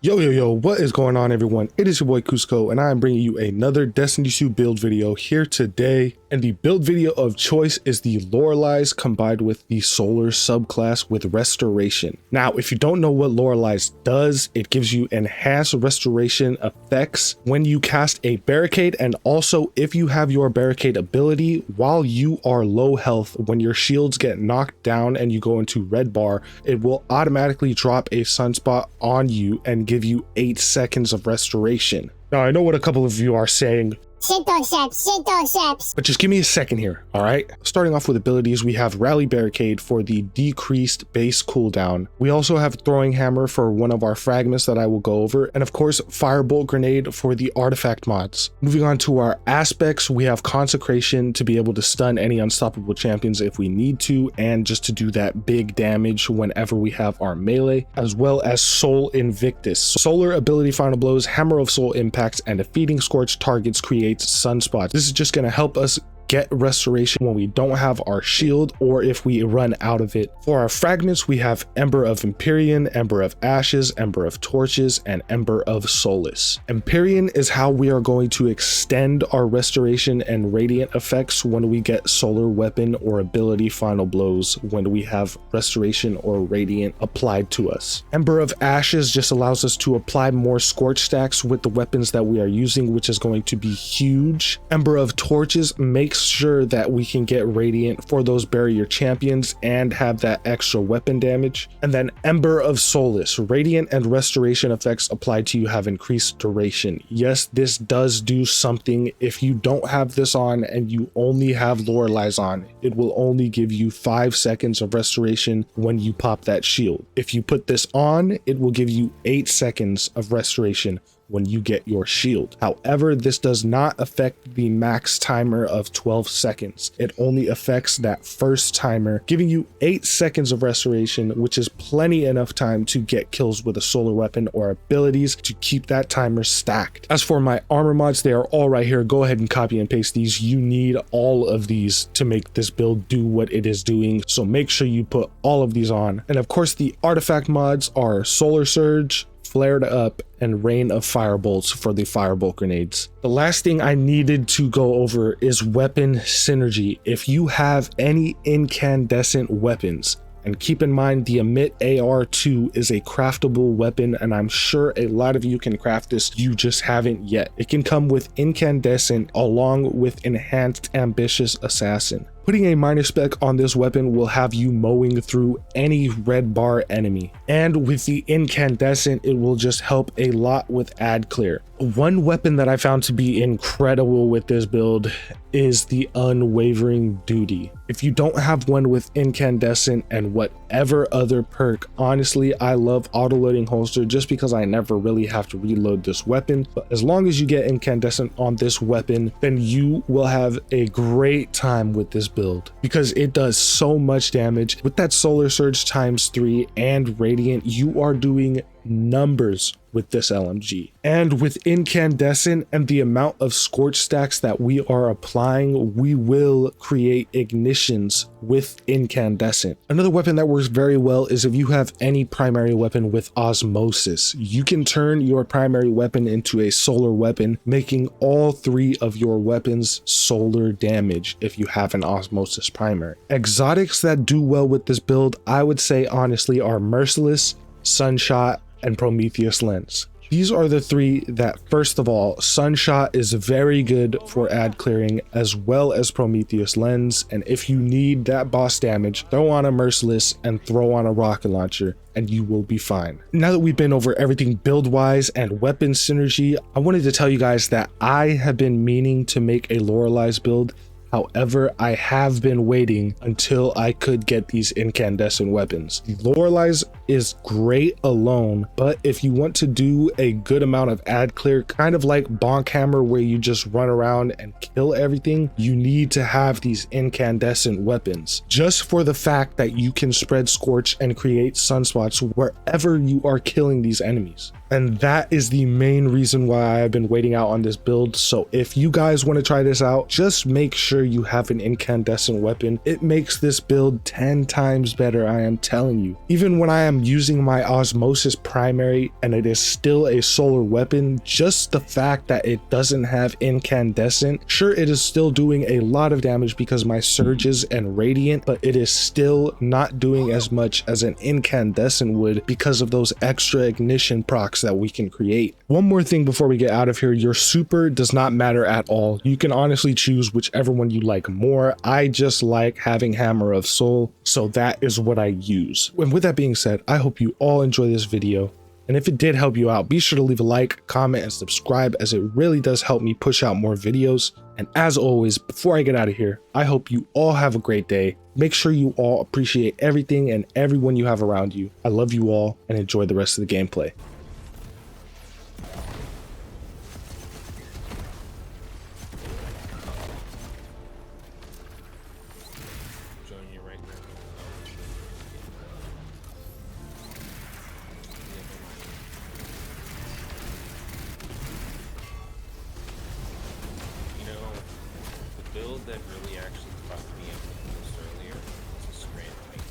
Yo, what is going on, everyone? It is your boy Cusco, and I am bringing you another Destiny 2 build video here today. And the build video of choice is the Loreley's combined with the Solar subclass with Restoration. Now, if you don't know what Loreley's does, it gives you enhanced restoration effects when you cast a barricade, and also if you have your barricade ability while you are low health. When your shields get knocked down and you go into red bar, it will automatically drop a sunspot on you and give you 8 seconds of restoration. Now, I know what a couple of you are saying. Shit those ships. But just give me a second here, all right? Starting off with abilities, we have Rally Barricade for the decreased base cooldown. We also have Throwing Hammer for one of our fragments that I will go over. And of course, Firebolt Grenade for the artifact mods. Moving on to our aspects, we have Consecration to be able to stun any unstoppable champions if we need to, and just to do that big damage whenever we have our melee, as well as Soul Invictus. Solar ability Final Blows, Hammer of Soul impacts, and defeating scorched targets creates sunspots. This is just going to help us get restoration when we don't have our shield or if we run out of it. For our fragments, we have Ember of Empyrean, Ember of Ashes, Ember of Torches, and Ember of Solace. Empyrean is how we are going to extend our restoration and radiant effects when we get solar weapon or ability final blows when we have restoration or radiant applied to us. Ember of Ashes just allows us to apply more scorch stacks with the weapons that we are using, which is going to be huge. Ember of Torches makes sure that we can get radiant for those barrier champions and have that extra weapon damage. And then Ember of Solace, radiant and restoration effects applied to you have increased duration. Yes, this does do something. If you don't have this on and you only have Loreley's on, it will only give you 5 seconds of restoration when you pop that shield. If you put this on, it will give you 8 seconds of restoration when you get your shield. However, this does not affect the max timer of 12 seconds. It only affects that first timer, giving you 8 seconds of restoration, which is plenty enough time to get kills with a solar weapon or abilities to keep that timer stacked. As for my armor mods, they are all right here. Go ahead and copy and paste these. You need all of these to make this build do what it is doing, so make sure you put all of these on. And of course, the artifact mods are Solar Surge, Flared Up, and Rain of Firebolts for the Firebolt grenades. The last thing I needed to go over is weapon synergy. If you have any incandescent weapons, and keep in mind the Emit AR2 is a craftable weapon, and I'm sure a lot of you can craft this, you just haven't yet. It can come with incandescent along with enhanced ambitious assassin. Putting a minor spec on this weapon will have you mowing through any red bar enemy. And with the incandescent, it will just help a lot with ad clear. One weapon that I found to be incredible with this build is the Unwavering Duty. If you don't have one with incandescent and whatever other perk, honestly, I love auto-loading holster just because I never really have to reload this weapon. But as long as you get incandescent on this weapon, then you will have a great time with this build because it does so much damage. With that Solar Surge ×3 and Radiant, you are doing numbers with this LMG. And with incandescent and the amount of scorch stacks that we are applying, we will create ignitions with incandescent. Another weapon that works very well is if you have any primary weapon with osmosis. You can turn your primary weapon into a solar weapon, making all 3 of your weapons solar damage if you have an osmosis primary. Exotics that do well with this build, I would say honestly, are Merciless, Sunshot, and Prometheus Lens. These are the 3 that, first of all, Sunshot is very good for ad clearing, as well as Prometheus Lens, and if you need that boss damage, throw on a Merciless and throw on a rocket launcher and you will be fine. Now that we've been over everything build wise and weapon synergy, I wanted to tell you guys that I have been meaning to make a Loreley's build. However, I have been waiting until I could get these incandescent weapons. Loreley's is great alone, but if you want to do a good amount of ad clear, kind of like Bonk Hammer where you just run around and kill everything, you need to have these incandescent weapons. Just for the fact that you can spread scorch and create sunspots wherever you are killing these enemies. And that is the main reason why I've been waiting out on this build. So if you guys want to try this out, just make sure sure you have an incandescent weapon. It makes this build 10 times better, I am telling you. Even when I am using my osmosis primary and it is still a solar weapon, just the fact that it doesn't have incandescent, sure, it is still doing a lot of damage because my surges and radiant, but it is still not doing as much as an incandescent would because of those extra ignition procs that we can create. One more thing before we get out of here, your super does not matter at all. You can honestly choose whichever one you like more. I just like having Hammer of Soul, so that is what I use. And with that being said, I hope you all enjoy this video. And if it did help you out, be sure to leave a like, comment, and subscribe, as it really does help me push out more videos. And as always, before I get out of here, I hope you all have a great day. Make sure you all appreciate everything and everyone you have around you. I love you all and enjoy the rest of the gameplay. Build that really actually fucked me up the most earlier was a Scram fight.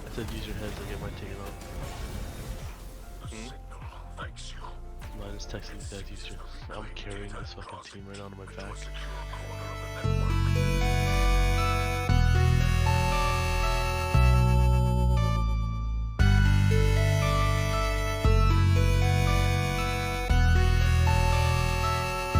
I said use your heads to get my taken off. Mine is texting me that I'm carrying this fucking team right onto my back.